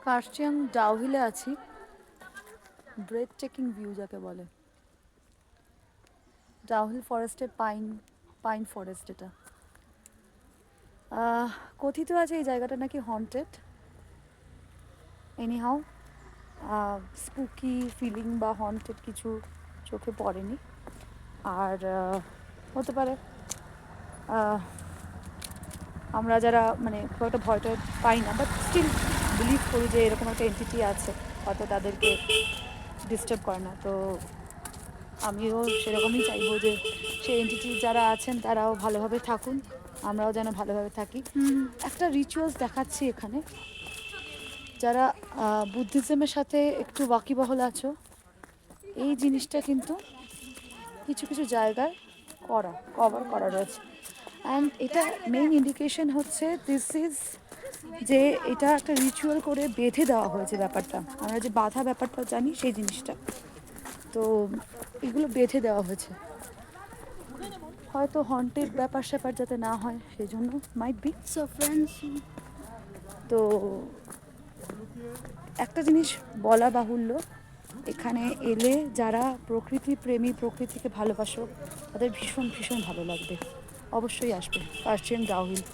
Persian ডাউহিলে আছি, breadth taking view যাকে বলে। ডাউহিল ফরেস্টের পাইন ফরেস্ট এটা। কথিত আছে এই জায়গাটা নাকি হন্টেড। এনিহাউ স্পুকি ফিলিং বা হন্টেড কিছু চোখে পড়েনি। আর হতে পারে আমরা যারা মানে খুব একটা ভয়টা পাই না, বাট স্টিল বিলিভ করি যে এরকম একটা এন্টিটি আছে, হয়তো তাদেরকে ডিস্টার্ব করে না। তো আমিও সেরকমই চাইবো যে সেই এন্টিটি যারা আছেন তারাও ভালোভাবে থাকুন, আমরাও যেন ভালোভাবে থাকি। একটা রিচুয়ালস দেখাচ্ছি এখানে, যারা বুদ্ধিজমের সাথে একটু ওয়াকিবহল আছো, এই জিনিসটা কিন্তু কিছু কিছু জায়গায় কভার করা রয়েছে। অ্যান্ড এটা মেইন ইন্ডিকেশন হচ্ছে দিস ইজ যে এটা একটা রিচুয়াল করে বেঁধে দেওয়া হয়েছে ব্যাপারটা। আমরা যে বাধা ব্যাপারটা জানি সেই জিনিসটা, তো এগুলো বেঁধে দেওয়া হয়েছে, হয়তো হন্টেড ব্যাপার স্যাপার যাতে না হয় সেই জন্য, মাইট বি। সো ফ্রেন্ডস, তো একটা জিনিস বলা বাহুল্য, এখানে এলে যারা প্রকৃতি প্রেমী, প্রকৃতিকে ভালোবাসো, তাদের ভীষণ ভীষণ ভালো লাগবে। অবশ্যই আসবে পার্সিয়ান ডাউহিল।